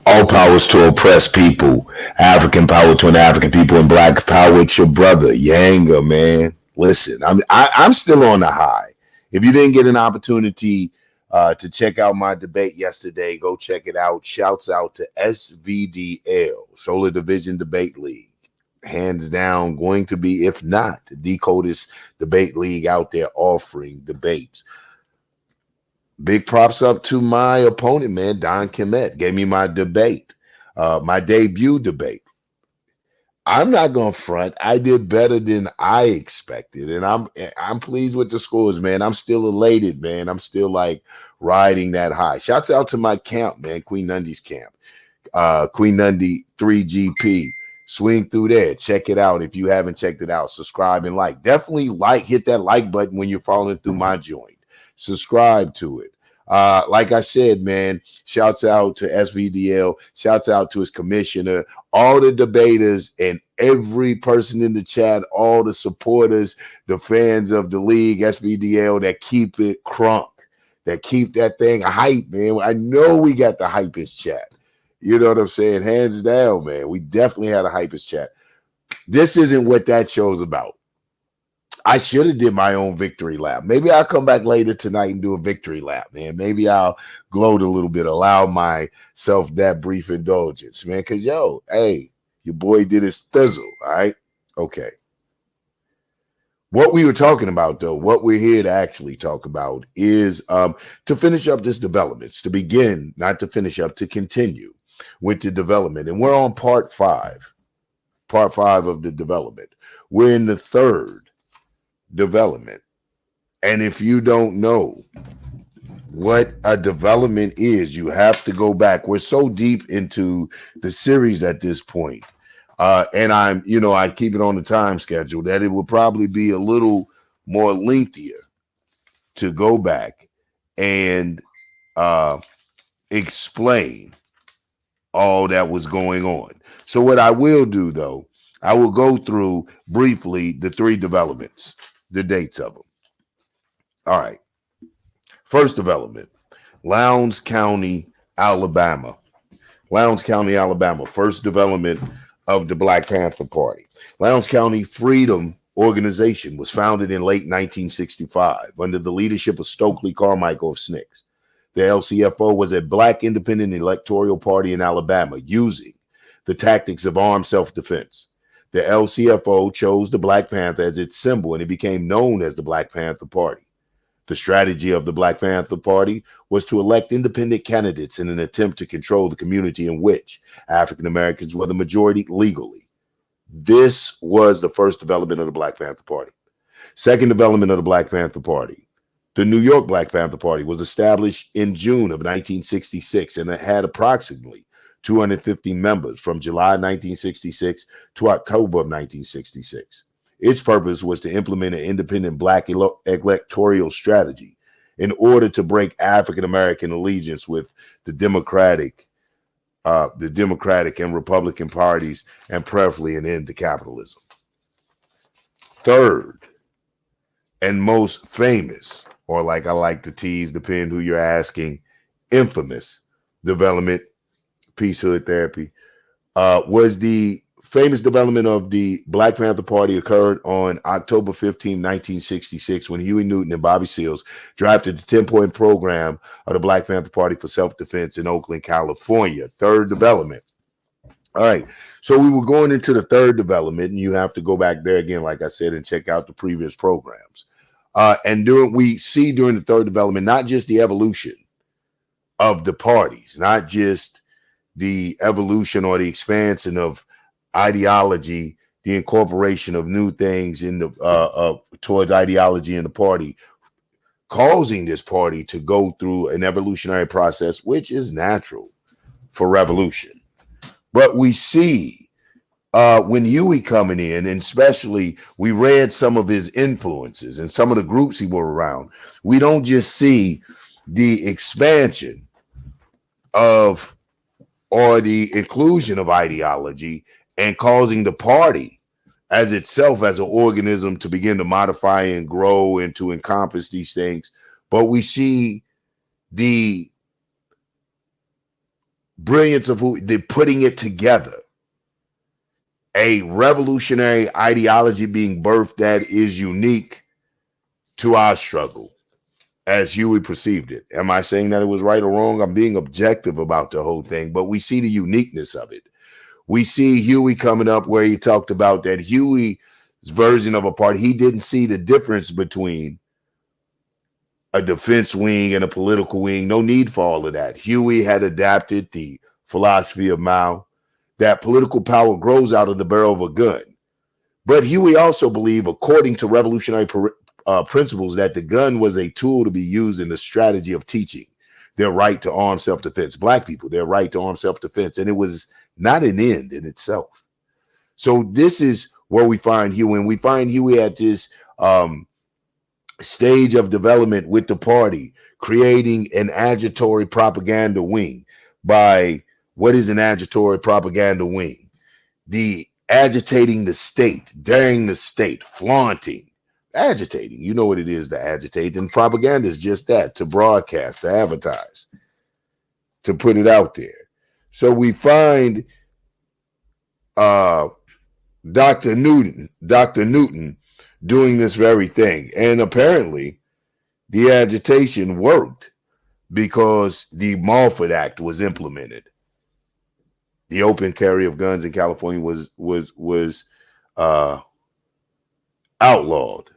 All powers to oppressed people. African power to an African people, and black power to your brother. Yanga, man. Listen, I'm still on the high. If you didn't get an opportunity to check out my debate yesterday, go check it out. Shouts out to SVDL, Solar Division Debate League. Hands down, going to be, if not, the coldest debate league out there offering debates. Big props up to my opponent, man. Don Kemet gave me my debate, my debut debate. I'm not gonna front. I did better than I expected, and I'm pleased with the scores, man. I'm still elated, man. I'm still like riding that high. Shouts out to my camp, man. Queen Nundy's camp, Queen Nundy 3GP. Swing through there. Check it out if you haven't checked it out. Subscribe and like. Definitely like. Hit that like button when you're falling through my joint. Subscribe to it. Like I said, man, shouts out to SVDL, shouts out to his commissioner, all the debaters, and every person in the chat, all the supporters, the fans of the league, SVDL, that keep it crunk, that keep that thing hype, man. I know we got the hypest chat. You know what I'm saying? Hands down, man. We definitely had a hypest chat. This isn't what that show's about. I should have did my own victory lap. Maybe I'll come back later tonight and do a victory lap, man. Maybe I'll gloat a little bit, allow myself that brief indulgence, man. Because, yo, hey, your boy did his thizzle, all right? Okay. What we were talking about, though, what we're here to actually talk about is to finish up this developments, to begin, not to finish up, to continue with the development. And we're on part five of the development. We're in the third development. And if you don't know what a development is, you have to go back. We're so deep into the series at this point. And I keep it on the time schedule that it will probably be a little more lengthier to go back and explain all that was going on. So what I will do, though, I will go through briefly the three developments, the dates of them. All right. First development, Lowndes County, Alabama. Lowndes County, Alabama. First development of the Black Panther Party. Lowndes County Freedom Organization was founded in late 1965 under the leadership of Stokely Carmichael of SNCC. The LCFO was a Black independent electoral party in Alabama using the tactics of armed self-defense. The LCFO chose the Black Panther as its symbol, and it became known as the Black Panther Party. The strategy of the Black Panther Party was to elect independent candidates in an attempt to control the community in which African Americans were the majority legally. This was the first development of the Black Panther Party. Second development of the Black Panther Party. The New York Black Panther Party was established in June of 1966, and it had approximately 250 members from July 1966 to October of 1966. Its purpose was to implement an independent Black electoral strategy in order to break African American allegiance with the Democratic and Republican parties, and preferably an end to capitalism. Third and most famous, or like I like to tease, depending who you're asking, infamous development, peacehood therapy, was the famous development of the Black Panther Party occurred on October 15, 1966, when Huey Newton and Bobby Seals drafted the 10-point program of the Black Panther Party for self-defense in Oakland, California. Third development. All right, so we were going into the third development, and you have to go back there again, like I said, and check out the previous programs. And we see during the third development, not just the evolution of the parties, not just the evolution or the expansion of ideology, the incorporation of new things in the towards ideology in the party, causing this party to go through an evolutionary process, which is natural for revolution. But we see when Huey coming in, and especially we read some of his influences and some of the groups he were around, we don't just see the expansion of or the inclusion of ideology and causing the party as itself as an organism to begin to modify and grow and to encompass these things. But we see the brilliance of who they're putting it together. A revolutionary ideology being birthed that is unique to our struggle as Huey perceived it. Am I saying that it was right or wrong? I'm being objective about the whole thing, but we see the uniqueness of it. We see Huey coming up where he talked about that Huey's version of a party. He didn't see the difference between a defense wing and a political wing. No need for all of that. Huey had adapted the philosophy of Mao that political power grows out of the barrel of a gun. But Huey also believed, according to revolutionary principles, that the gun was a tool to be used in the strategy of teaching their right to armed self-defense. Black people, their right to armed self-defense. And it was not an end in itself. So this is where we find Huey. And we find Huey at this stage of development with the party, creating an agitatory propaganda wing. By what is an agitatory propaganda wing? The agitating the state, daring the state, flaunting, agitating. You know what it is to agitate. And propaganda is just that, to broadcast, to advertise, to put it out there. So we find Dr. Newton doing this very thing. And apparently the agitation worked because the Mulford Act was implemented. The open carry of guns in California was outlawed.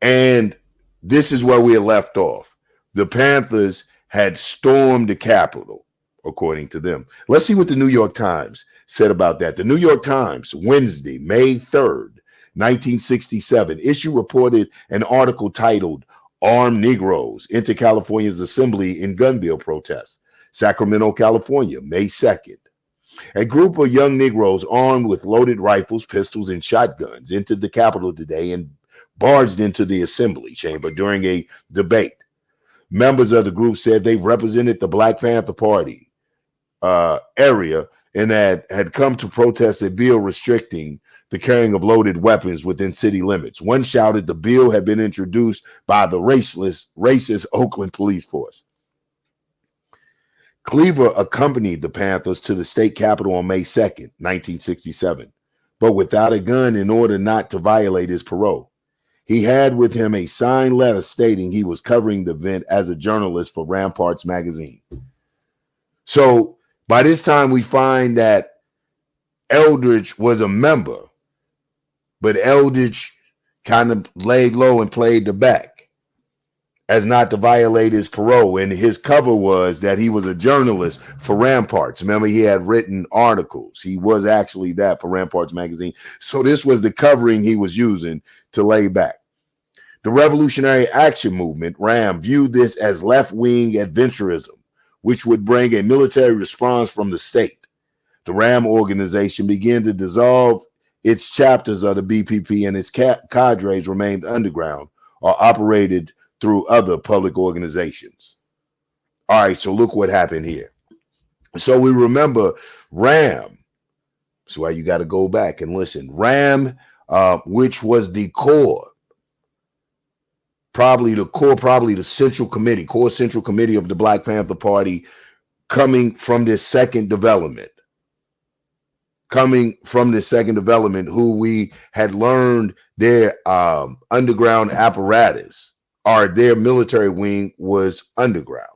And this is where we had left off. The Panthers had stormed the Capitol, according to them. Let's see what the New York Times said about that. The New York Times, Wednesday, May 3rd, 1967, issue reported an article titled "Armed Negroes Enter California's Assembly in Gun Bill Protests." Sacramento, California, May 2nd. A group of young Negroes armed with loaded rifles, pistols, and shotguns entered the Capitol today and barged into the assembly chamber during a debate. Members of the group said they represented the Black Panther Party area and had come to protest a bill restricting the carrying of loaded weapons within city limits. One shouted the bill had been introduced by the racist Oakland police force. Cleaver accompanied the Panthers to the state capitol on May 2nd, 1967, but without a gun in order not to violate his parole. He had with him a signed letter stating he was covering the event as a journalist for Ramparts magazine. So by this time, we find that Eldridge was a member, but Eldridge kind of laid low and played the back as not to violate his parole. And his cover was that he was a journalist for Ramparts. Remember, he had written articles. He was actually that for Ramparts magazine. So this was the covering he was using to lay back. The Revolutionary Action Movement, RAM, viewed this as left-wing adventurism, which would bring a military response from the state. The RAM organization began to dissolve its chapters of the BPP, and its cadres remained underground or operated through other public organizations. All right, so look what happened here. So we remember RAM. That's why you got to go back and listen. RAM, which was the core, probably the central committee, core central committee of the Black Panther Party, coming from this second development, who we had learned their underground apparatus, or their military wing was underground.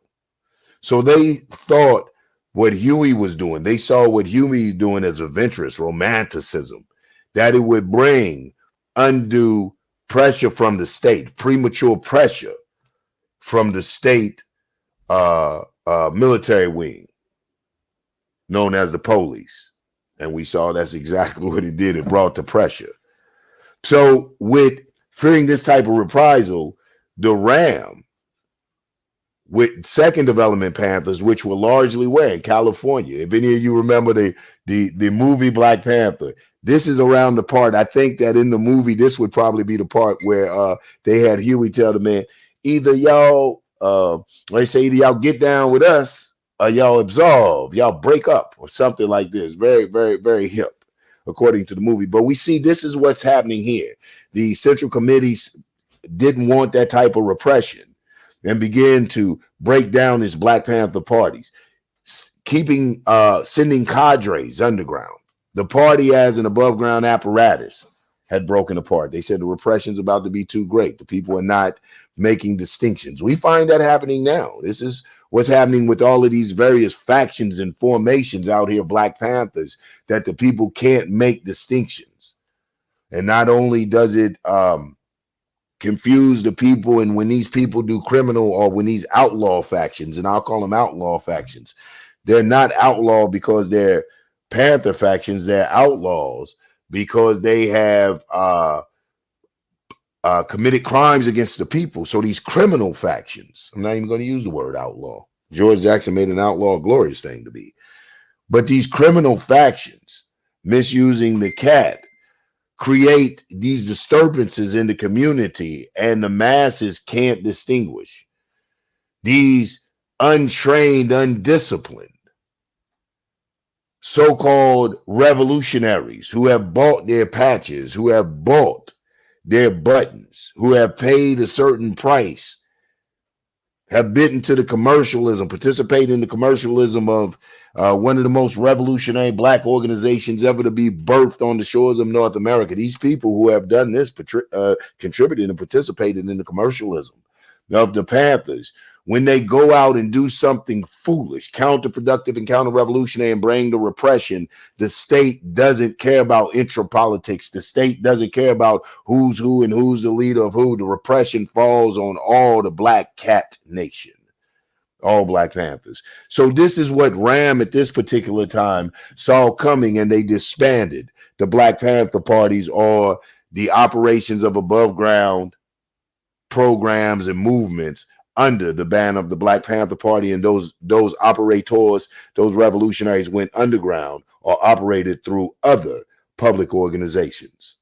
So they thought what Huey was doing, they saw what Huey was doing as adventurous romanticism, that it would bring undue pressure from the state, premature pressure from the state military wing, known as the police. And we saw that's exactly what it did. It brought the pressure. So with fearing this type of reprisal, the RAM, with second development Panthers, which were largely where in California. If any of you remember the movie Black Panther, this is around the part, I think that in the movie, this would probably be the part where they had Huey tell the man, either y'all, either y'all get down with us or y'all absolve, y'all break up, or something like this. Very, very, very hip, according to the movie. But we see this is what's happening here. The central committees didn't want that type of repression and began to break down his Black Panther parties. sending cadres underground. The party as an above ground apparatus had broken apart. They said the repression's about to be too great. The people are not making distinctions. We find that happening now. This is what's happening with all of these various factions and formations out here, Black Panthers, that the people can't make distinctions. And not only does it confuse the people, and when these people do criminal, or when these outlaw factions, and I'll call them outlaw factions, they're not outlaw because they're Panther factions, they're outlaws because they have committed crimes against the people. So these criminal factions, I'm not even going to use the word outlaw. George Jackson made an outlaw a glorious thing to be. But these criminal factions, misusing the cat, create these disturbances in the community, and the masses can't distinguish. These untrained, undisciplined, so-called revolutionaries who have bought their patches, who have bought their buttons, who have paid a certain price, have bitten to the commercialism, participate in the commercialism of one of the most revolutionary Black organizations ever to be birthed on the shores of North America. These people who have done this contributed and participated in the commercialism of the Panthers. When they go out and do something foolish, counterproductive, and counter-revolutionary and bring the repression, the state doesn't care about intra-politics. The state doesn't care about who's who and who's the leader of who. The repression falls on all the Black cat nation, all Black Panthers. So this is what Ram at this particular time saw coming, and they disbanded the Black Panther parties, or the operations of above ground programs and movements under the ban of the Black Panther Party. And those operators, those revolutionaries, went underground or operated through other public organizations.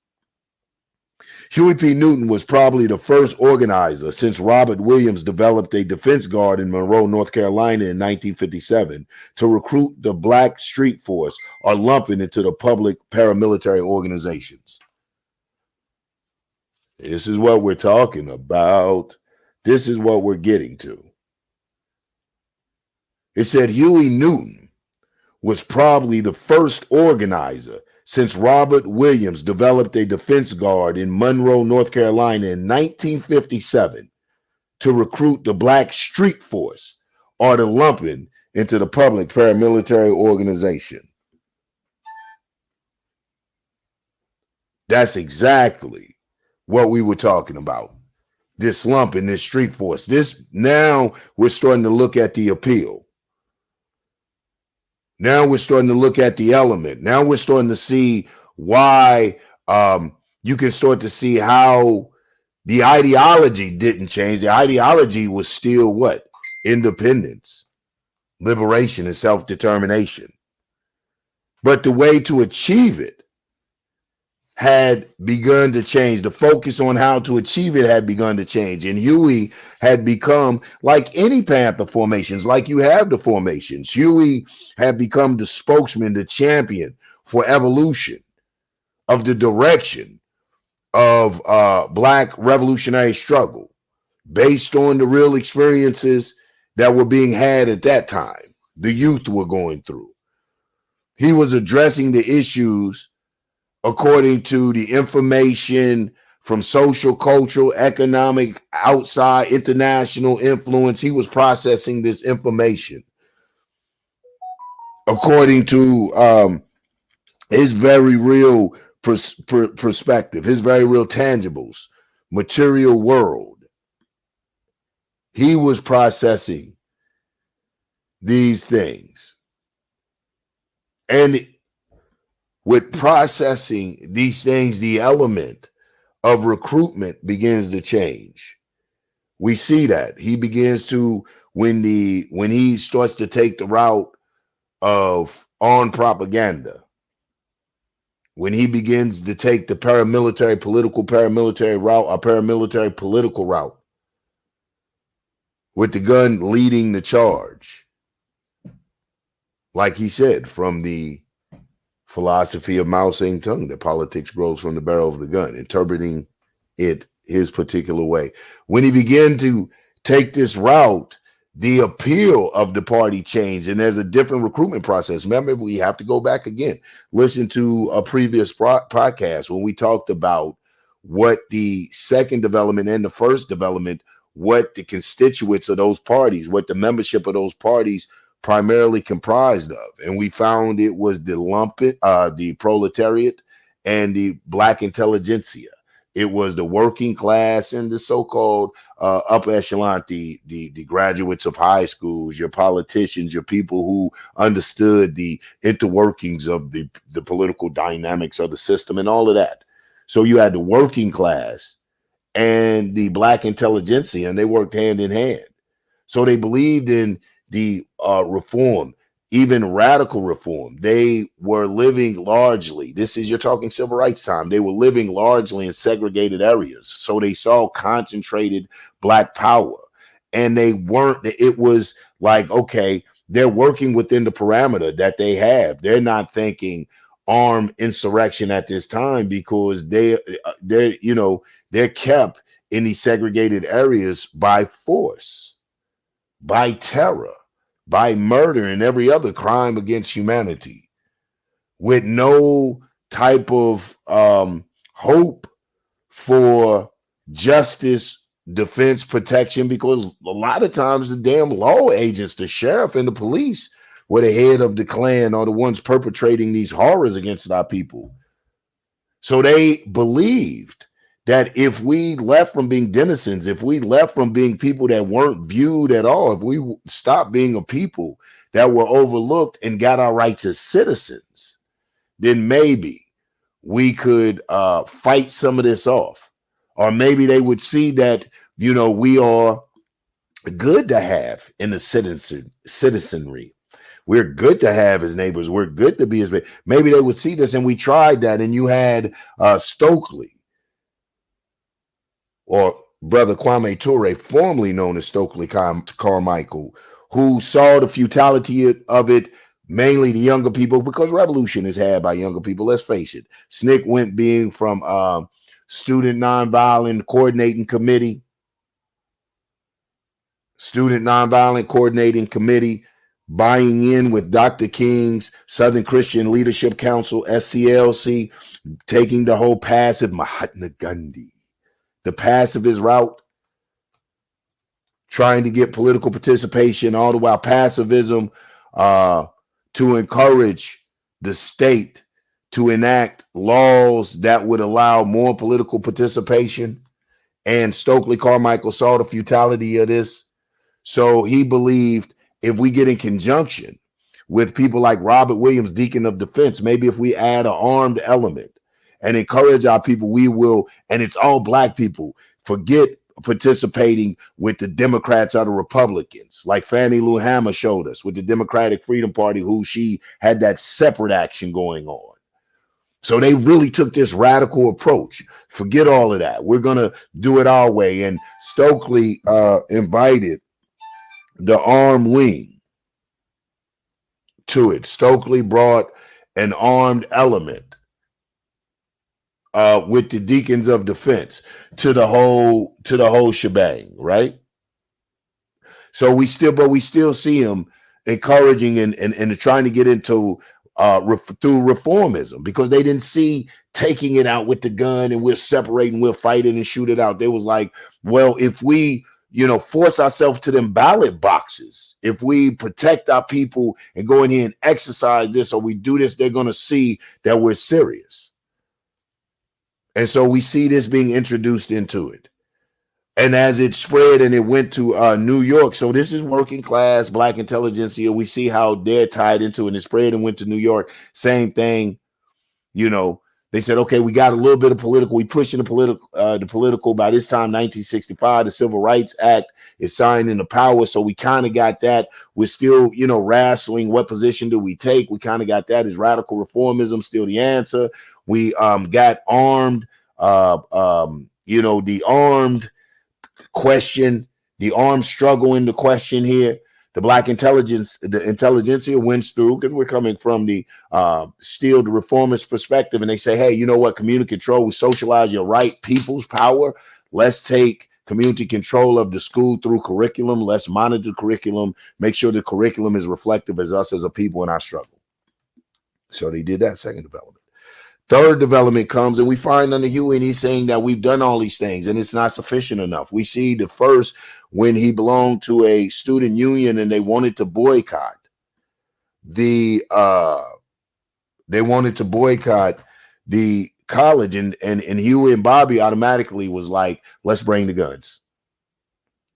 Huey P. Newton was probably the first organizer since Robert Williams developed a defense guard in Monroe, North Carolina in 1957 to recruit the Black street force, or lump it into the public paramilitary organizations. This is what we're talking about. This is what we're getting to. It said Huey Newton was probably the first organizer since Robert Williams developed a defense guard in Monroe, North Carolina in 1957 to recruit the Black street force, or to lump it into the public paramilitary organization. That's exactly what we were talking about. This lump in this street force. This, now we're starting to look at the appeal. Now we're starting to look at the element. Now we're starting to see why you can start to see how the ideology didn't change. The ideology was still what? Independence, liberation, and self-determination. But the way to achieve it had begun to change. The focus on how to achieve it had begun to change. And Huey had become, like any Panther formations, like you have the formations, Huey had become the spokesman, the champion for evolution of the direction of Black revolutionary struggle based on the real experiences that were being had at that time, the youth were going through. He was addressing the issues according to the information from social, cultural, economic, outside, international influence. He was processing this information according to his very real perspective, his very real tangibles, material world. He was processing these things. And with processing these things, the element of recruitment begins to change. We see that he begins to, when he starts to take the route of on propaganda, when he begins to take the paramilitary route, or paramilitary political route, with the gun leading the charge, like he said, from the philosophy of Mao Zedong, that politics grows from the barrel of the gun, interpreting it his particular way. When he began to take this route, the appeal of the party changed, and there's a different recruitment process. Remember, we have to go back again, listen to a previous podcast when we talked about what the second development and the first development, what the constituents of those parties, what the membership of those parties primarily comprised of. And we found it was the proletariat and the black intelligentsia. It was the working class and the so-called upper echelon, the graduates of high schools, your politicians, your people who understood the interworkings of the political dynamics of the system and all of that. So you had the working class and the black intelligentsia, and they worked hand in hand. So they believed in the reform, even radical reform. They were living largely, you're talking civil rights time, they were living largely in segregated areas. So they saw concentrated black power. And it was like, okay, they're working within the parameter that they have. They're not thinking armed insurrection at this time because they're kept in these segregated areas by force, by terror, by murder and every other crime against humanity, with no type of hope for justice, defense, protection, because a lot of times the damn law agents, the sheriff and the police, were the head of the clan or the ones perpetrating these horrors against our people. So they believed that if we left from being denizens, if we left from being people that weren't viewed at all, if we stopped being a people that were overlooked and got our rights as citizens, then maybe we could fight some of this off. Or maybe they would see that, we are good to have in the citizenry. We're good to have as neighbors. We're good to be as big. Maybe they would see this, and we tried that. And you had Stokely, or Brother Kwame Ture, formerly known as Stokely Carmichael, who saw the futility of it, mainly the younger people, because revolution is had by younger people. Let's face it. SNCC went being from Student Nonviolent Coordinating Committee, buying in with Dr. King's Southern Christian Leadership Council, SCLC, taking the whole passive Mahatma Gandhi, the pacifist route, trying to get political participation, all the while pacifism to encourage the state to enact laws that would allow more political participation. And Stokely Carmichael saw the futility of this. So he believed if we get in conjunction with people like Robert Williams, Deacon of Defense, maybe if we add an armed element and encourage our people, we will, and it's all black people, forget participating with the Democrats or the Republicans, like Fannie Lou Hamer showed us with the Democratic Freedom Party, who she had that separate action going on. So they really took this radical approach. Forget all of that. We're going to do it our way. And Stokely invited the armed wing to it. Stokely brought an armed element with the Deacons of Defense to the whole shebang, right? So we still see him encouraging and trying to get into through reformism, because they didn't see taking it out with the gun and we're separating, we're fighting and shoot it out. They was like, well, if we force ourselves to them ballot boxes, if we protect our people and go in here and exercise this, or we do this, they're going to see that we're serious. And so we see this being introduced into it. And as it spread and it went to New York, so this is working class, black intelligentsia. We see how they're tied into it, and it spread and went to New York. Same thing, They said, okay, we got a little bit of political. We pushing the political. By this time, 1965, the Civil Rights Act is signed into power. So we kind of got that. We're still, wrestling. What position do we take? We kind of got that. Is radical reformism still the answer? We got armed. The armed question, the armed struggle in the question here. The black intelligentsia wins through, because we're coming from the still the reformist perspective, and they say, hey, you know what? Community control, we socialize your right, people's power. Let's take community control of the school through curriculum. Let's monitor the curriculum, make sure the curriculum is reflective as us as a people in our struggle. So they did that second development. Third development comes, and we find under Huey, and he's saying that we've done all these things, and it's not sufficient enough. We see the first when he belonged to a student union, and they wanted to boycott the college, and Huey and Bobby automatically was like, let's bring the guns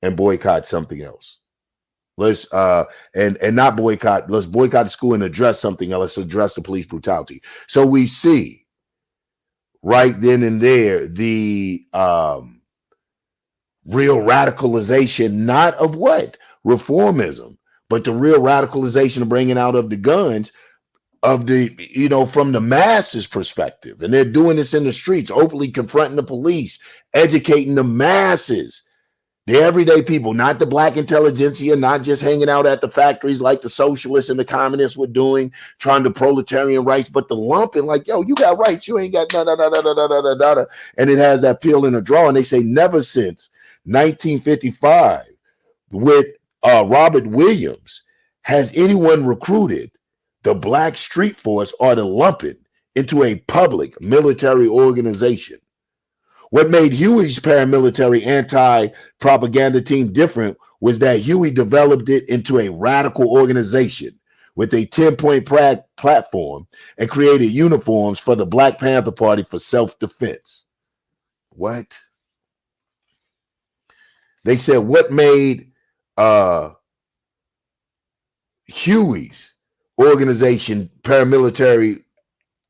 and boycott something else. Let's and not boycott, let's boycott the school and address something else. Let's address the police brutality. So we see right then and there the real radicalization, not of what? Reformism, but the real radicalization of bringing out of the guns of the, from the masses perspective. And they're doing this in the streets, openly confronting the police, educating the masses. The everyday people, not the black intelligentsia, not just hanging out at the factories like the socialists and the communists were doing, trying to proletarian rights, but the lumping, like, yo, you got rights, you ain't got da da da da da da da da. And it has that peel and a draw. And they say never since 1955 with Robert Williams has anyone recruited the black street force or the lumping into a public military organization. What made Huey's paramilitary anti-propaganda team different was that Huey developed it into a radical organization with a 10-point platform and created uniforms for the Black Panther Party for self-defense. What? They said what made Huey's organization, paramilitary,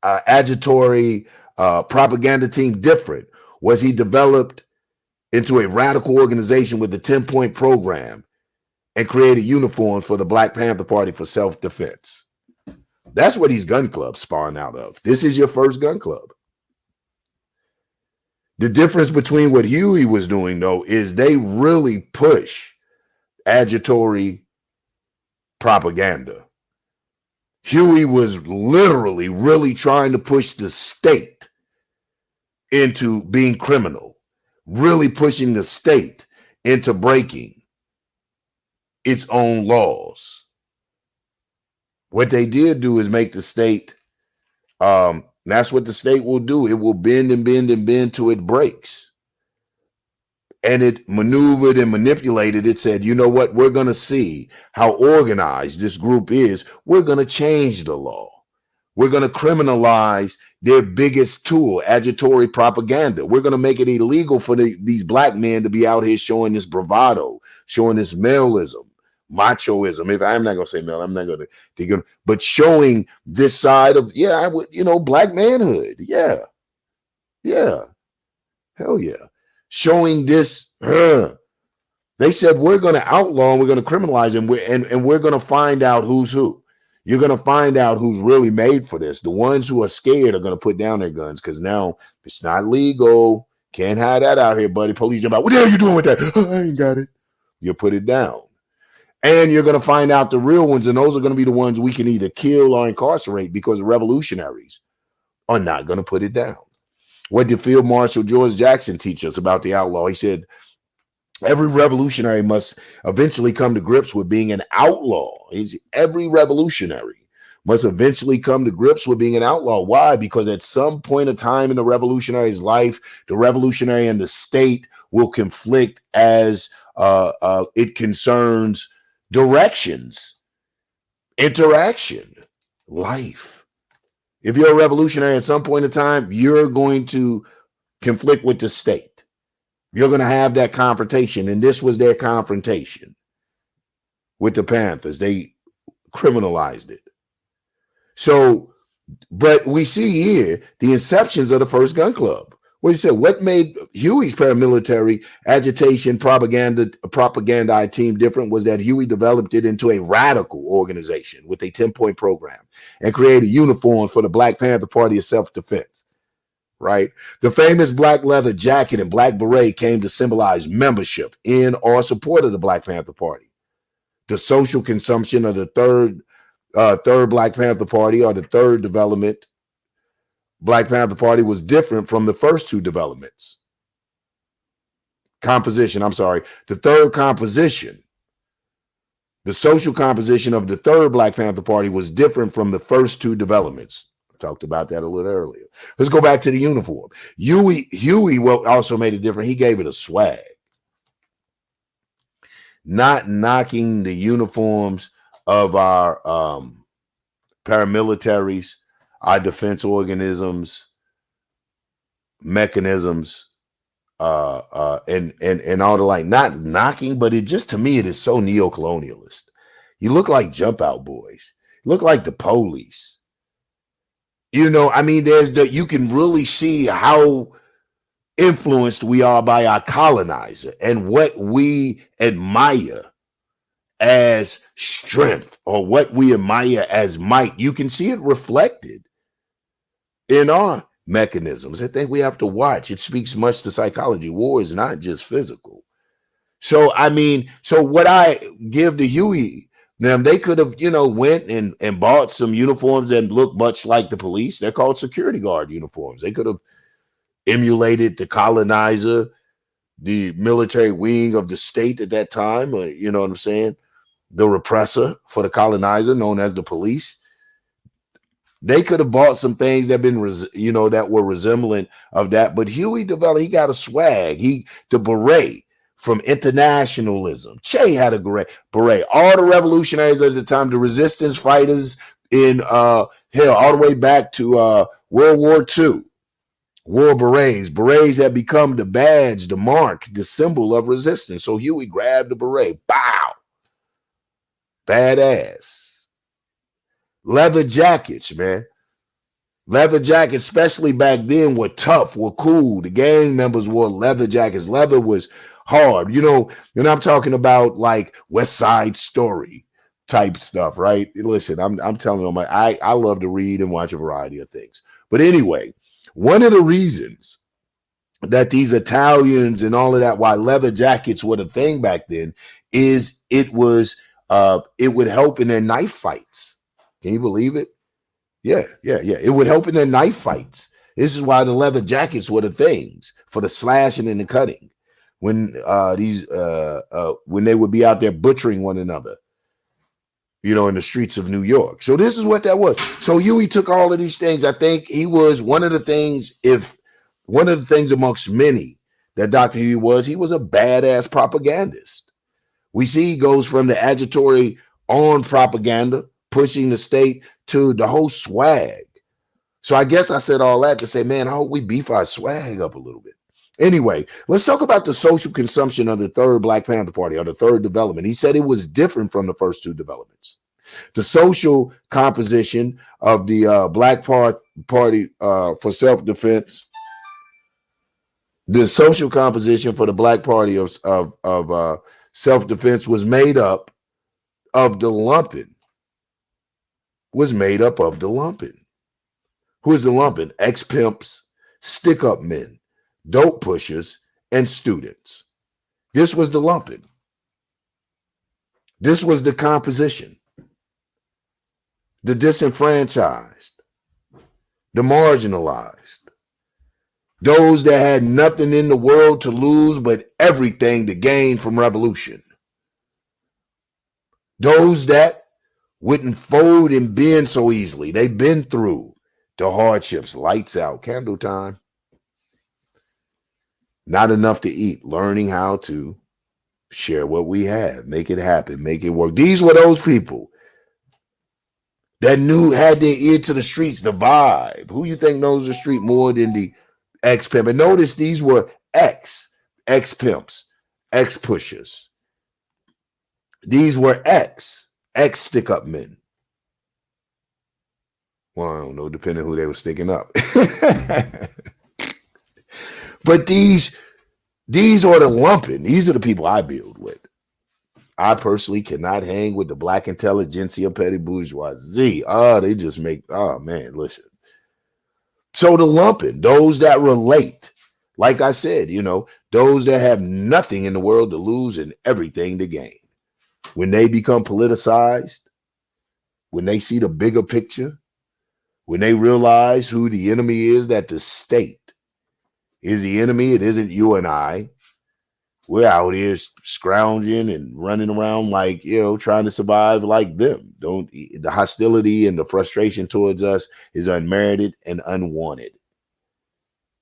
agitatory, propaganda team different was he developed into a radical organization with a 10-point program and created uniforms for the Black Panther Party for self-defense. That's what these gun clubs spawn out of. This is your first gun club. The difference between what Huey was doing, though, is they really push agitatory propaganda. Huey was literally really trying to push the state into being criminal, really pushing the state into breaking its own laws. What they did do is make the state, that's what the state will do. It will bend and bend and bend till it breaks. And it maneuvered and manipulated. It said, you know what? We're going to see how organized this group is. We're going to change the law. We're going to criminalize their biggest tool, agitatory propaganda. We're going to make it illegal for these black men to be out here showing this bravado, showing this maleism, machoism. If I'm not going to say male, I'm not going to, but showing this side of, black manhood. Yeah. Hell yeah. Showing this, they said, we're going to outlaw and we're going to criminalize them, and we're going to find out who's who. You're going to find out who's really made for this. The ones who are scared are going to put down their guns because now it's not legal. Can't have that out here, buddy. Police jump out. What the hell are you doing with that? I ain't got it. You put it down. And you're going to find out the real ones, and those are going to be the ones we can either kill or incarcerate because the revolutionaries are not going to put it down. What did Field Marshal George Jackson teach us about the outlaw? He said, every revolutionary must eventually come to grips with being an outlaw. Every revolutionary must eventually come to grips with being an outlaw. Why? Because at some point of time in the revolutionary's life, the revolutionary and the state will conflict as it concerns directions, interaction, life. If you're a revolutionary at some point in time, you're going to conflict with the state. You're going to have that confrontation. And this was their confrontation with the Panthers. They criminalized it. So, but we see here the inceptions of the first gun club. What he said, what made Huey's paramilitary agitation propaganda team different was that Huey developed it into a radical organization with a 10-point program and created uniforms for the Black Panther Party of self-defense. Right? The famous black leather jacket and black beret came to symbolize membership in or support of the Black Panther Party. The social consumption of the third Black Panther Party, or the third development Black Panther Party, was different from the first two developments. composition, I'm sorry, the third composition, the social composition of the third Black Panther Party was different from the first two developments. I talked about that a little earlier. Let's go back to the uniform. Huey what also made it different. He gave it a swag. Not knocking the uniforms of our paramilitaries, our defense mechanisms, and all the like. Not knocking, but it just, to me, it is so neo-colonialist. You look like jump out boys. You look like the police. You know, I mean, you can really see how influenced we are by our colonizer and what we admire as strength or what we admire as might. You can see it reflected in our mechanisms. I think we have to watch. It speaks much to psychology. War is not just physical. So, I mean, so what I give to Huey, them, they could have, went and bought some uniforms that look much like the police. They're called security guard uniforms. They could have emulated the colonizer, the military wing of the state at that time, you know what I'm saying? The repressor for the colonizer, known as the police. They could have bought some things that that were resemblant of that. But Huey he got a swag. The beret from internationalism. Che had a great beret. All the revolutionaries at the time, the resistance fighters in all the way back to World War II, wore berets. Berets had become the badge, the mark, the symbol of resistance. So Huey grabbed the beret. Bow. Badass. Leather jackets, man. Leather jackets, especially back then, were tough, were cool. The gang members wore leather jackets. Leather was hard. And I'm talking about like West Side Story type stuff, right? Listen, I'm telling them, I love to read and watch a variety of things. But anyway, one of the reasons that these Italians and all of that, why leather jackets were the thing back then, is it would help in their knife fights. Can you believe it? Yeah. It would help in their knife fights. This is why the leather jackets were the things for the slashing and the cutting when they would be out there butchering one another, in the streets of New York. So this is what that was. So Huey took all of these things. I think he was one of the things amongst many that Dr. Huey was. He was a badass propagandist. We see he goes from the agitatory on propaganda, pushing the state, to the whole swag. So I guess I said all that to say, man, I hope we beef our swag up a little bit. Anyway, let's talk about the social consumption of the third Black Panther Party, or the third development. He said it was different from the first two developments. The social composition of the Black Party for self-defense, the social composition for the Black Party of self-defense was made up of the lumpen. Who is the lumpen? Ex-pimps, stick-up men, dope pushers, and students. This was the lumpen. This was the composition. The disenfranchised, the marginalized, those that had nothing in the world to lose but everything to gain from revolution. Those that wouldn't fold and bend so easily. They've been through the hardships, lights out, candle time. Not enough to eat, learning how to share what we have, make it happen, make it work. These were those people that had their ear to the streets, the vibe. Who you think knows the street more than the ex-pimp? And notice these were ex-pimps, ex-pushers. These were ex-stick-up men. Well, I don't know, depending on who they were sticking up. But these are the lumpen. These are the people I build with. I personally cannot hang with the black intelligentsia, petty bourgeoisie. They just make, man, listen. So the lumpen, those that relate, like I said, those that have nothing in the world to lose and everything to gain. When they become politicized, when they see the bigger picture, when they realize who the enemy is, that the state is the enemy, it isn't you and I. We're out here scrounging and running around like, trying to survive like them. Don't The hostility and the frustration towards us is unmerited and unwanted.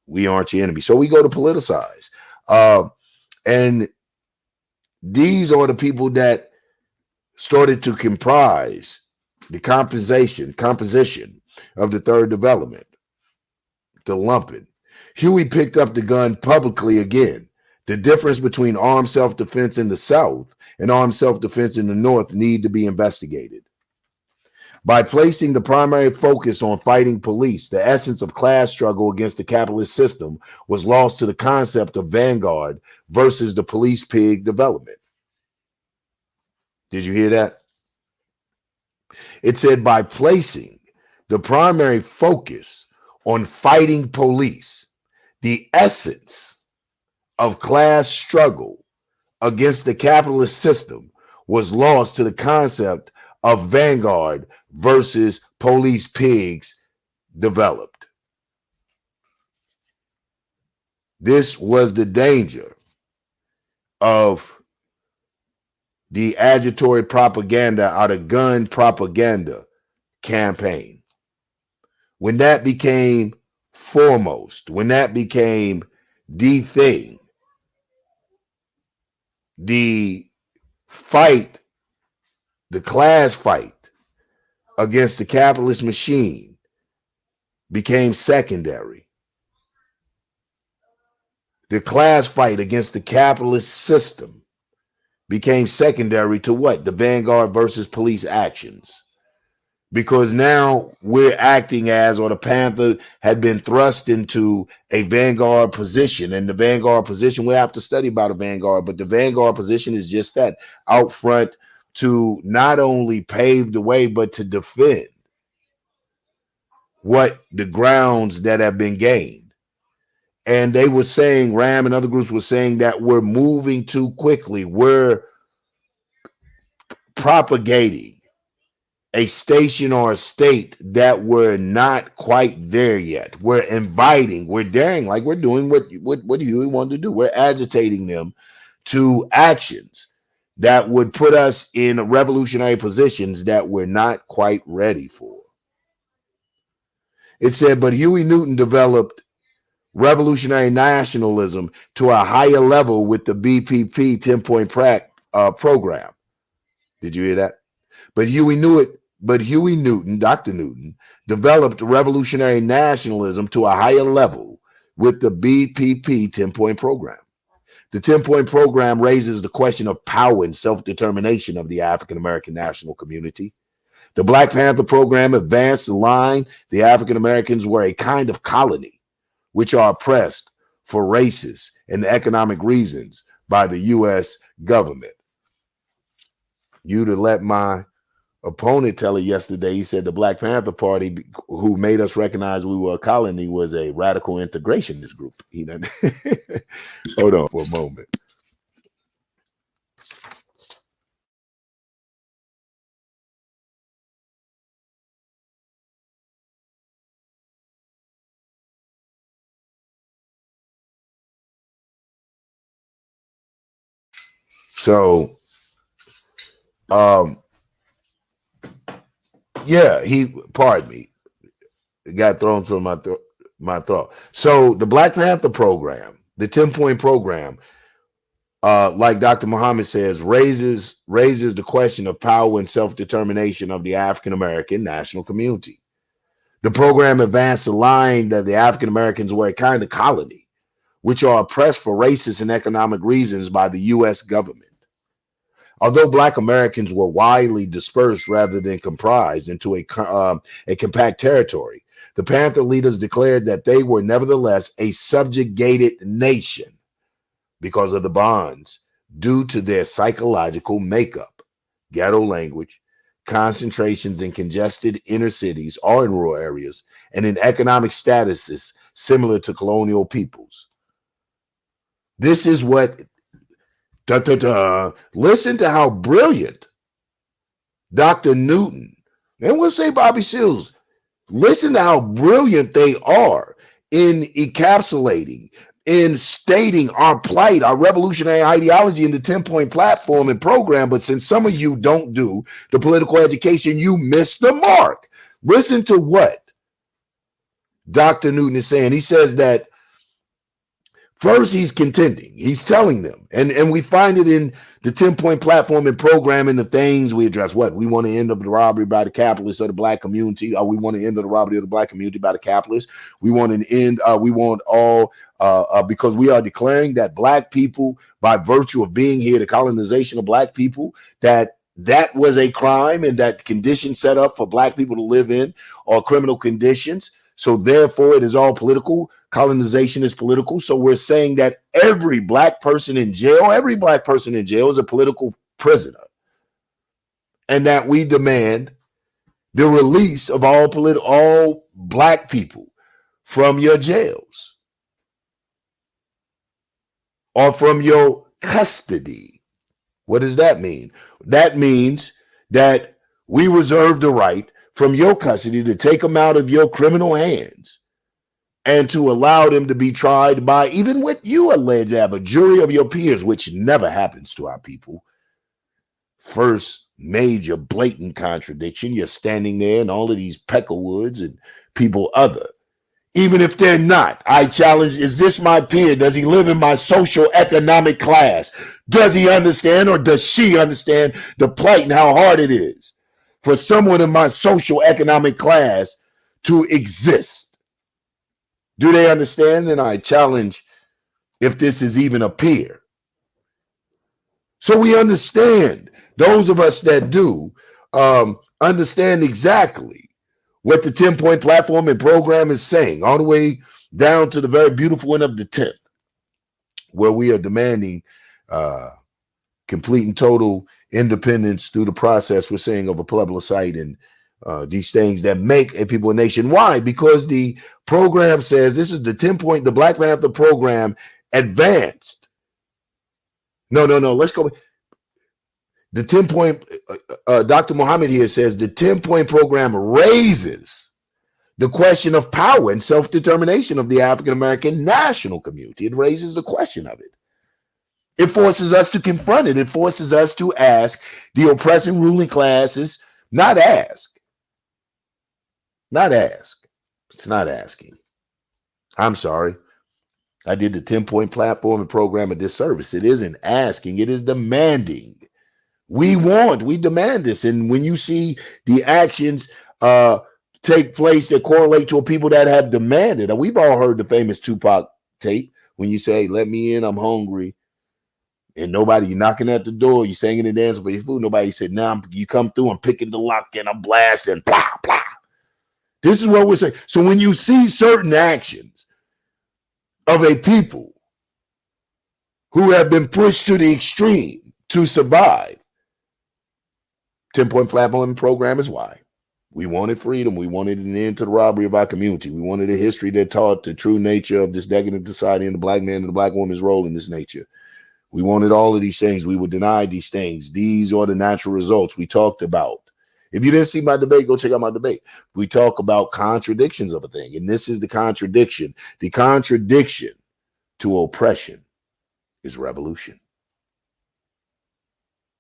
We aren't your enemy. So we go to politicize. And these are the people that started to comprise the composition of the third development, the lumping. Huey picked up the gun publicly again. The difference between armed self-defense in the South and armed self-defense in the North need to be investigated. By placing the primary focus on fighting police, the essence of class struggle against the capitalist system was lost to the concept of vanguard versus the police pig development. Did you hear that? It said by placing the primary focus on fighting police, the essence of class struggle against the capitalist system was lost to the concept of vanguard versus police pigs developed. This was the danger of the agitatory propaganda out of gun propaganda campaign. When that became foremost, when that became the thing, the fight, the class fight against the capitalist machine became secondary. The class fight against the capitalist system became secondary to what? The vanguard versus police actions. Because now we're acting as, or the Panther had been thrust into a vanguard position. And the vanguard position, we have to study about a vanguard, but the vanguard position is just that, out front to not only pave the way, but to defend what the grounds that have been gained. And they were saying, RAM and other groups were saying that we're moving too quickly. We're propagating a station or a state that we're not quite there yet. We're inviting, we're daring, like we're doing what Huey wanted to do. We're agitating them to actions that would put us in revolutionary positions that we're not quite ready for. It said, but Huey Newton developed revolutionary nationalism to a higher level with the BPP 10-point program. Did you hear that? But Huey Newton, Dr. Newton, developed revolutionary nationalism to a higher level with the BPP 10-point program. The 10-point program raises the question of power and self-determination of the African American national community. The Black Panther program advanced the line the African Americans were a kind of colony, which are oppressed for racist and economic reasons by the U.S. government. You'd have let my opponent tell it yesterday. He said the Black Panther Party, who made us recognize we were a colony, was a radical integrationist group. He done. Hold on for a moment. So, yeah, pardon me, it got thrown through my throat. So the Black Panther program, the 10-point program, like Dr. Muhammad says, raises the question of power and self-determination of the African American national community. The program advanced the line that the African Americans were a kind of colony, which are oppressed for racist and economic reasons by the U.S. government. Although Black Americans were widely dispersed rather than comprised into a compact territory, the Panther leaders declared that they were nevertheless a subjugated nation because of the bonds due to their psychological makeup, ghetto language, concentrations in congested inner cities or in rural areas, and in economic statuses similar to colonial peoples. This is what listen to how brilliant Dr. Newton, and we'll say Bobby Seals, listen to how brilliant they are in encapsulating in stating our plight, our revolutionary ideology in the 10-point platform and program. But since some of you don't do the political education, you miss the mark. Listen to what Dr. Newton is saying. He says that first, he's contending. He's telling them, and we find it in the 10-point platform and program and the things we address. What we want to end of the robbery by the capitalists of the black community. We want to end of the robbery of the black community by the capitalists. We want an end. We want all because we are declaring that black people, by virtue of being here, the colonization of black people, that was a crime and that conditions set up for black people to live in are criminal conditions. So therefore, it is all political. Colonization is political. So we're saying that every black person in jail is a political prisoner. And that we demand the release of all black people from your jails or from your custody. What does that mean? That means that we reserve the right from your custody to take them out of your criminal hands and to allow them to be tried by even what you allege to have a jury of your peers, which never happens to our people. First major blatant contradiction. You're standing there and all of these Peckerwoods and people other. Even if they're not, I challenge, is this my peer? Does he live in my social economic class? Does he understand or does she understand the plight and how hard it is for someone in my social economic class to exist? Do they understand? Then I challenge if this is even a peer. So we understand, those of us that do, understand exactly what the 10-point platform and program is saying, all the way down to the very beautiful one of the 10th, where we are demanding complete and total independence through the process, we're saying, of a plebiscite and these things that make a people a nation. Why? Because the program says this is the 10-point, the Black Panther program advanced. No. Let's go. The 10-point, Dr. Muhammad here says the 10-point program raises the question of power and self-determination of the African-American national community. It raises the question of it. It forces us to confront it. It forces us to ask the oppressing ruling classes, not ask. It's not asking. I'm sorry. I did the 10-point platform and program a disservice. It isn't asking. It is demanding. We demand this. And when you see the actions take place that correlate to people that have demanded, and we've all heard the famous Tupac tape when you say, let me in, I'm hungry. And nobody, you're knocking at the door, you're singing and dancing for your food. Nobody said, now you come through, I'm picking the lock and I'm blasting, blah, blah. This is what we're saying. So when you see certain actions of a people who have been pushed to the extreme to survive, 10-point platform program is why. We wanted freedom. We wanted an end to the robbery of our community. We wanted a history that taught the true nature of this decadent society and the black man and the black woman's role in this nature. We wanted all of these things. We were denied these things. These are the natural results we talked about. If you didn't see my debate, go check out my debate. We talk about contradictions of a thing. And this is the contradiction. The contradiction to oppression is revolution.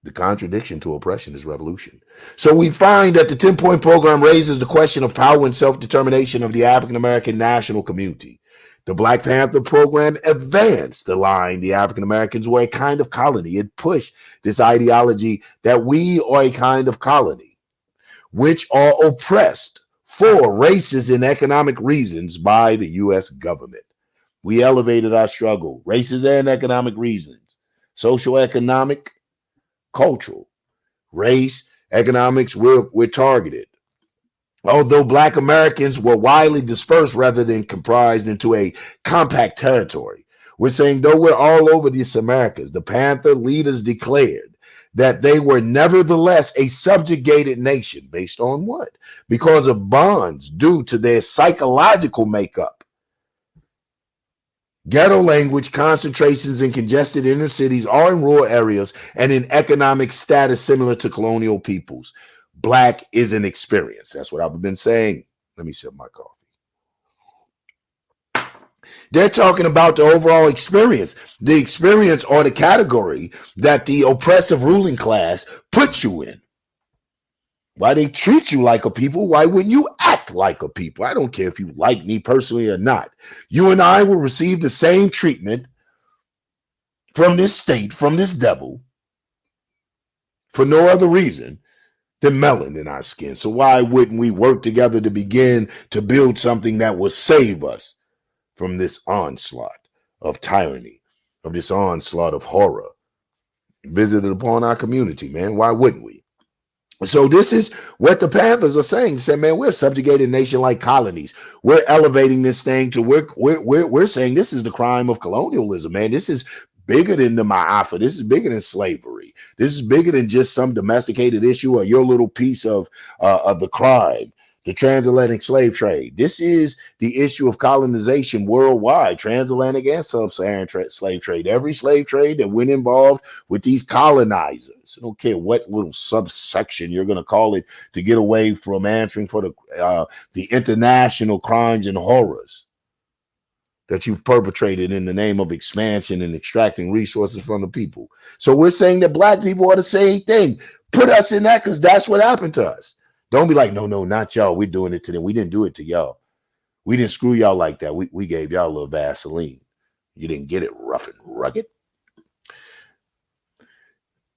The contradiction to oppression is revolution. So we find that the 10-point program raises the question of power and self-determination of the African-American national community. The Black Panther program advanced the line the African Americans were a kind of colony. It pushed this ideology that we are a kind of colony, which are oppressed for racist and economic reasons by the U.S. government. We elevated our struggle, racist and economic reasons, social, economic, cultural, race, economics, we're targeted. Although Black Americans were widely dispersed rather than comprised into a compact territory, we're saying though we're all over these Americas, the Panther leaders declared that they were nevertheless a subjugated nation based on what? Because of bonds due to their psychological makeup. Ghetto language concentrations in congested inner cities are in rural areas and in economic status similar to colonial peoples. Black is an experience. That's what I've been saying. Let me sip my coffee. They're talking about the overall experience, the experience or the category that the oppressive ruling class puts you in. Why they treat you like a people? Why wouldn't you act like a people? I don't care if you like me personally or not. You and I will receive the same treatment from this state, from this devil, for no other reason than melanin in our skin. So why wouldn't we work together to begin to build something that will save us from this onslaught of tyranny, of this onslaught of horror visited upon our community, man? Why wouldn't we? So this is what the Panthers are saying. Say, man, we're a subjugated nation like colonies. We're elevating this thing to we're saying this is the crime of colonialism, man. This is bigger than the Ma'afa. This is bigger than slavery. This is bigger than just some domesticated issue or your little piece of the crime. The transatlantic slave trade. This is the issue of colonization worldwide, transatlantic and sub-Saharan slave trade. Every slave trade that went involved with these colonizers. I don't care what little subsection you're going to call it to get away from answering for the international crimes and horrors that you've perpetrated in the name of expansion and extracting resources from the people. So we're saying that black people are the same thing. Put us in that because that's what happened to us. Don't be like, no, not y'all. We're doing it to them. We didn't do it to y'all. We didn't screw y'all like that. We gave y'all a little Vaseline. You didn't get it rough and rugged.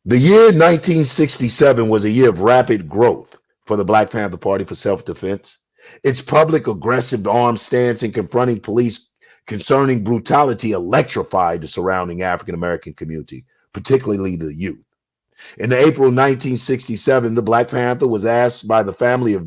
The year 1967 was a year of rapid growth for the Black Panther Party for self-defense. Its public aggressive armed stance in confronting police concerning brutality electrified the surrounding African-American community, particularly the youth. In April 1967, the Black Panther was asked by the family of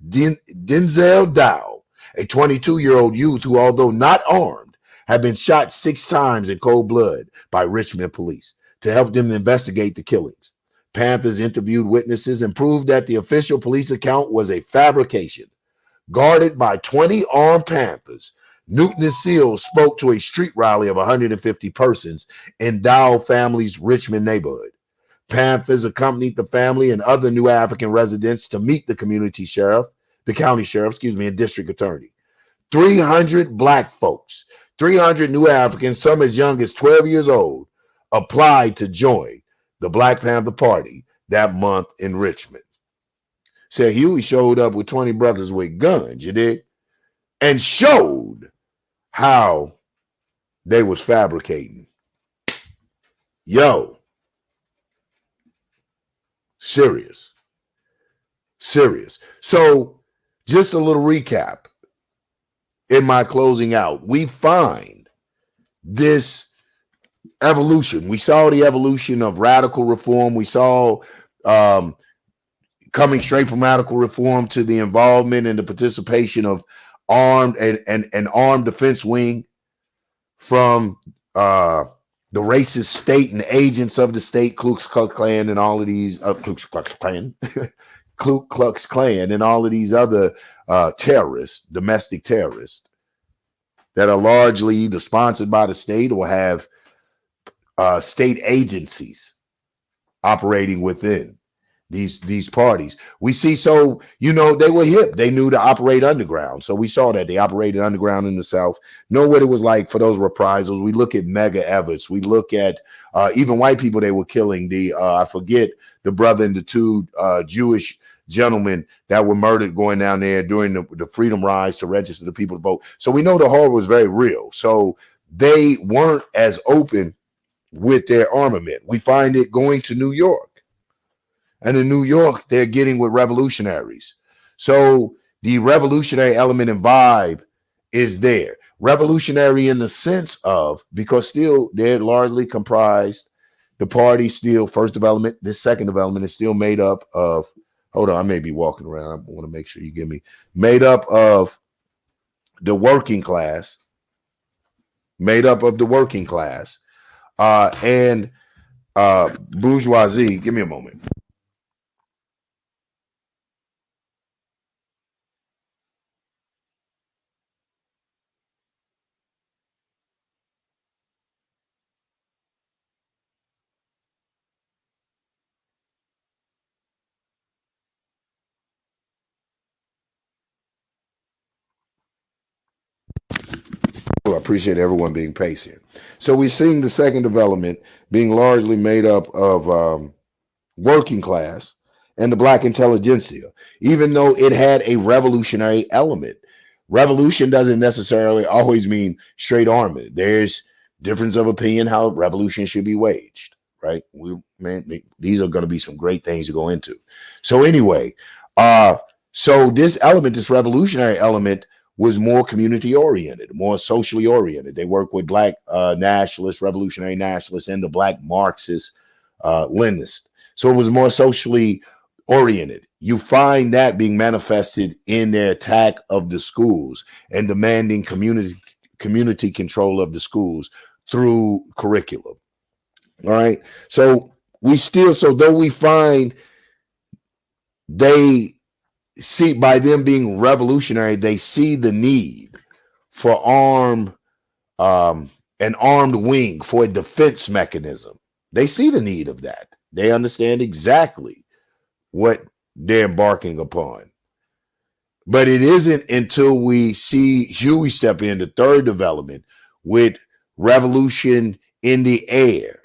Denzel Dow, a 22-year-old youth who, although not armed, had been shot 6 times in cold blood by Richmond police, to help them investigate the killings. Panthers interviewed witnesses and proved that the official police account was a fabrication. Guarded by 20 armed Panthers, Newton and Seals spoke to a street rally of 150 persons in Dow family's Richmond neighborhood. Panthers accompanied the family and other new African residents to meet the county sheriff, and district attorney. 300 black folks, 300 new Africans, some as young as 12 years old, applied to join the Black Panther Party that month in Richmond. Said Huey showed up with 20 brothers with guns, you did, and showed how they was fabricating. Yo, serious. So just a little recap in my closing out. We find this evolution. We saw the evolution of radical reform. We saw coming straight from radical reform to the involvement and the participation of armed and armed defense wing from the racist state and agents of the state, Ku Klux Klan and all of these Ku Klux Klan and all of these other terrorists, domestic terrorists that are largely either sponsored by the state or have state agencies operating within these parties. We see, so they were hip. They knew to operate underground. So we saw that they operated underground in the South. Know what it was like for those reprisals. We look at Mega Everts. We look at even white people they were killing. I forget the brother and the 2 Jewish gentlemen that were murdered going down there during the Freedom Rise to register the people to vote. So we know the horror was very real. So they weren't as open with their armament. We find it going to New York. And in New York, they're getting with revolutionaries. So the revolutionary element and vibe is there. Revolutionary in the sense of, because still they're largely comprised, the party still, first development, this second development is still made up of, hold on, I may be walking around. I want to make sure you give me, made up of the working class, and bourgeoisie. Give me a moment. appreciate everyone being patient. So we're seeing the second development being largely made up of working class and the black intelligentsia, even though it had a revolutionary element. Revolution doesn't necessarily always mean straight armament. There's difference of opinion how revolution should be waged, right? These are going to be some great things to go into. So anyway, so this element, this revolutionary element, was more community oriented, more socially oriented. They work with black nationalists, revolutionary nationalists, and the black Marxist Leninists. So it was more socially oriented. You find that being manifested in their attack of the schools and demanding community control of the schools through curriculum. All right. So though we find they see, by them being revolutionary, they see the need for an armed wing, for a defense mechanism. They see the need of that. They understand exactly what they're embarking upon. But it isn't until we see Huey step in, the third development, with revolution in the air,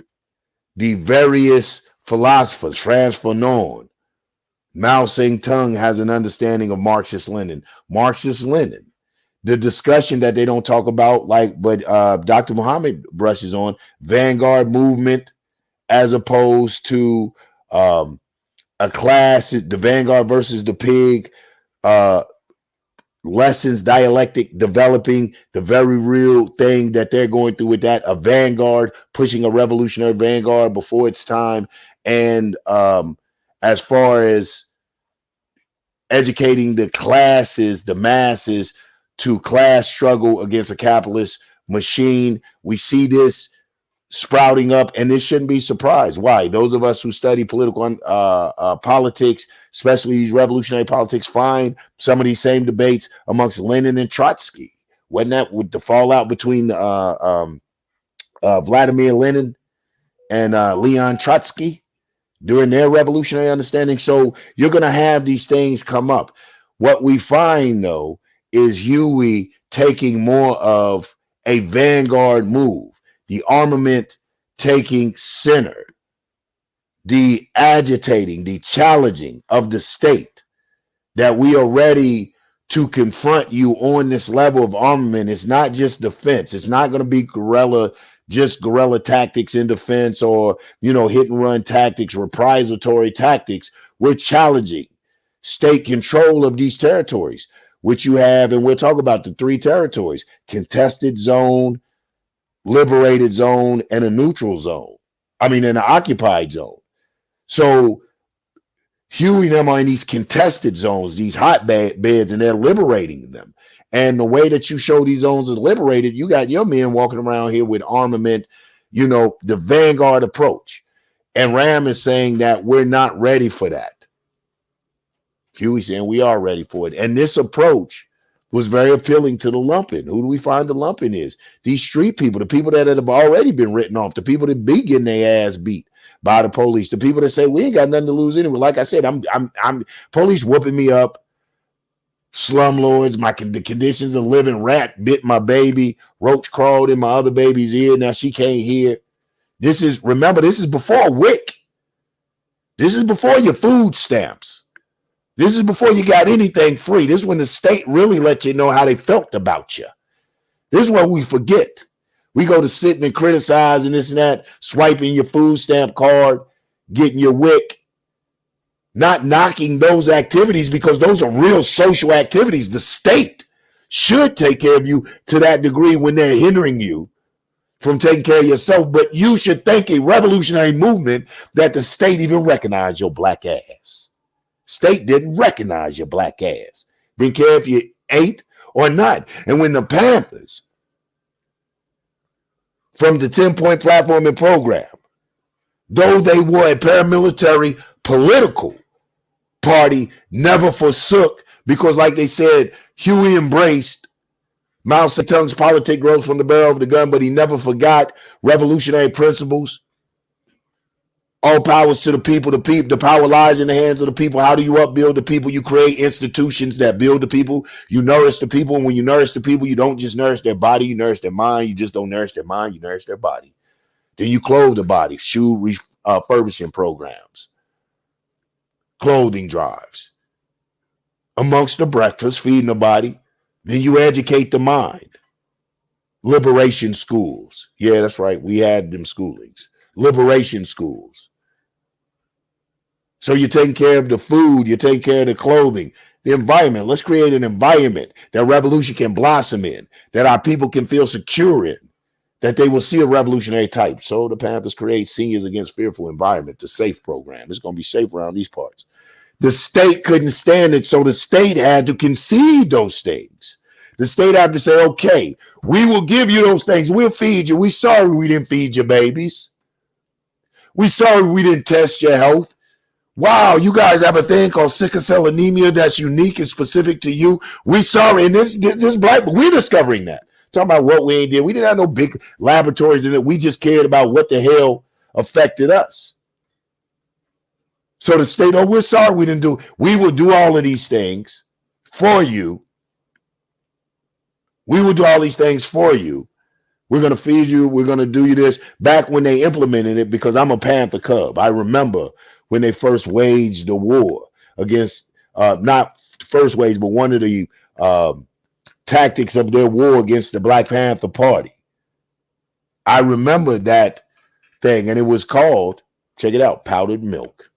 the various philosophers, Franz Fanon, Mao Zedong has an understanding of Marxist Lenin. The discussion that they don't talk about, but Dr. Muhammad brushes on, vanguard movement as opposed to a class, the vanguard versus the pig, lessons, dialectic, developing the very real thing that they're going through with that, a vanguard pushing a revolutionary vanguard before its time. And as far as educating the classes, the masses, to class struggle against a capitalist machine, we see this sprouting up, and this shouldn't be surprised. Why? Those of us who study political politics, especially these revolutionary politics, find some of these same debates amongst Lenin and Trotsky. Wasn't that with the fallout between Vladimir Lenin and Leon Trotsky during their revolutionary understanding? So you're going to have these things come up. What we find, though, is Huey taking more of a vanguard move, the armament taking center, the agitating, the challenging of the state, that we are ready to confront you on this level of armament. It's not just defense. It's not going to be guerrilla tactics in defense, or, hit and run tactics, reprisatory tactics. We're challenging state control of these territories, which you have, and we'll talk about the three territories: contested zone, liberated zone, and a neutral zone. An occupied zone. So Huey and them are in these contested zones, these hotbeds, and they're liberating them. And the way that you show these zones is liberated, you got your men walking around here with armament, the vanguard approach. And Ram is saying that we're not ready for that. Huey's saying we are ready for it. And this approach was very appealing to the lumpen. Who do we find the lumpen is? These street people, the people that have already been written off, the people that be getting their ass beat by the police, the people that say we ain't got nothing to lose anyway. Like I said, I'm police whooping me up, slumlords, the conditions of living, rat bit my baby, roach crawled in my other baby's ear, now she can't hear. This is before WIC. This is before your food stamps. This is before you got anything free. This is when the state really let you know how they felt about you. This is what we forget. We go to sitting and criticizing this and that, swiping your food stamp card, getting your WIC, not knocking those activities, because those are real social activities. The state should take care of you to that degree when they're hindering you from taking care of yourself. But you should thank a revolutionary movement that the state even recognized your black ass. State didn't recognize your black ass. Didn't care if you ate or not. And when the Panthers, from the 10-point platform and program, though they were a paramilitary political party, never forsook, because like they said, Huey embraced Mao Zedong's politic growth from the barrel of the gun, but he never forgot revolutionary principles. All powers to the people. The power lies in the hands of the people. How do you upbuild the people? You create institutions that build the people. You nourish the people. And when you nourish the people, you don't just nourish their body, you nourish their mind. You just don't nourish their mind, you nourish their body. Then you clothe the body, shoe refurbishing programs, clothing drives. Amongst the breakfast, feeding the body. Then you educate the mind. Liberation schools. Yeah, that's right. We had them schoolings. Liberation schools. So you're taking care of the food, you're taking care of the clothing, the environment. Let's create an environment that revolution can blossom in, that our people can feel secure in, that they will see a revolutionary type. So the Panthers create Seniors Against Fearful Environment, the SAFE program. It's going to be safe around these parts. The state couldn't stand it, so the state had to concede those things. The state had to say, okay, we will give you those things. We'll feed you. We're sorry we didn't feed your babies. We're sorry we didn't test your health. Wow, you guys have a thing called sickle cell anemia that's unique and specific to you. We sorry, and this black, we're discovering that. Talking about what we ain't did. We didn't have no big laboratories in it. We just cared about what the hell affected us. So the state, oh, we're sorry we didn't do. We will do all of these things for you. We will do all these things for you. We're going to feed you. We're going to do you this. Back when they implemented it, because I'm a Panther Cub, I remember when they first waged the war against, not first waged, but one of the tactics of their war against the Black Panther Party. I remember that thing, and it was called, check it out, powdered milk,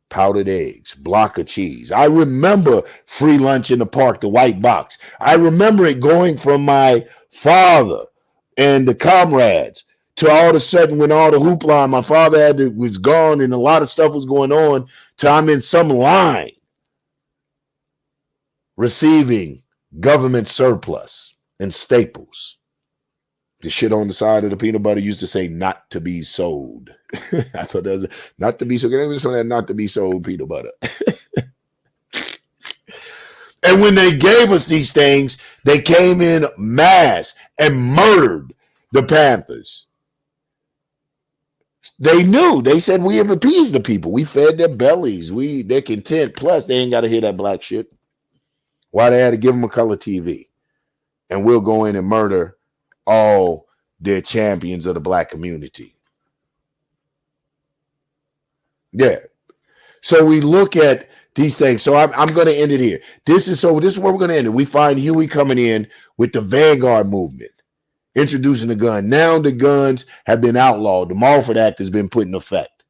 powdered eggs, block of cheese. I remember free lunch in the park, the white box. I remember it going from my father and the comrades to all of a sudden when all the hoopla, my father was gone and a lot of stuff was going on, to I'm in some line receiving government surplus and staples. The shit on the side of the peanut butter used to say not to be sold. I thought that was not to be sold. There was some of that not to be sold peanut butter. And when they gave us these things, they came in mass and murdered the Panthers. They knew. They said we have appeased the people. We fed their bellies. They're content. Plus, they ain't got to hear that black shit. Why they had to give them a color TV. And we'll go in and murder all their champions of the black community. Yeah. So we look at these things. So I'm going to end it here. This is where we're going to end it. We find Huey coming in with the Vanguard movement, introducing the gun. Now the guns have been outlawed. The Mulford Act has been put in effect.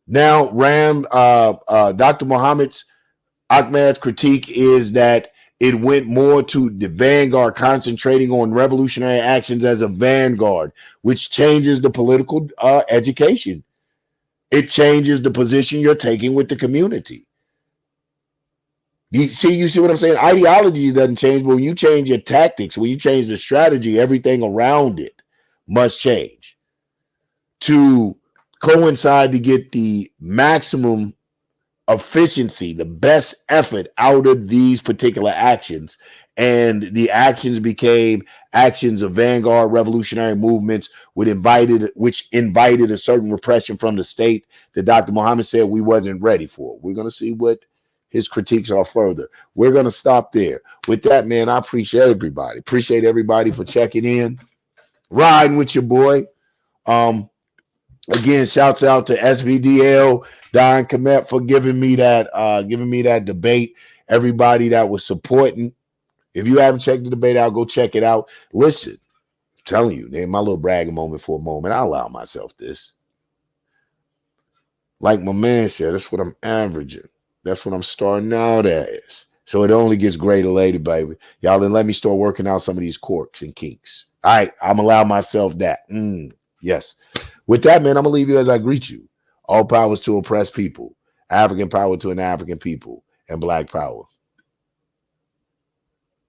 Now Dr. Ahmad's critique is that it went more to the vanguard, concentrating on revolutionary actions as a vanguard, which changes the political education. It changes the position you're taking with the community. You see what I'm saying? Ideology doesn't change, but when you change your tactics, when you change the strategy, everything around it must change to coincide to get the maximum efficiency, the best effort out of these particular actions. And the actions became actions of vanguard revolutionary movements, which invited a certain repression from the state that Dr. Muhammad said we wasn't ready for. We're going to see what his critiques are further. We're going to stop there. With that, man, I appreciate everybody. Appreciate everybody for checking in, riding with your boy. Again, shouts out to SVDL, Don Komet for giving me that debate. Everybody that was supporting. If you haven't checked the debate out, go check it out. Listen, I'm telling you, man, my little bragging moment for a moment. I allow myself this. Like my man said, that's what I'm averaging. That's what I'm starting out as. So it only gets greater later, baby. Y'all then let me start working out some of these quirks and kinks. All right, I'm allow myself that. Yes. With that, man, I'm going to leave you as I greet you. All powers to oppressed people, African power to an African people, and black power.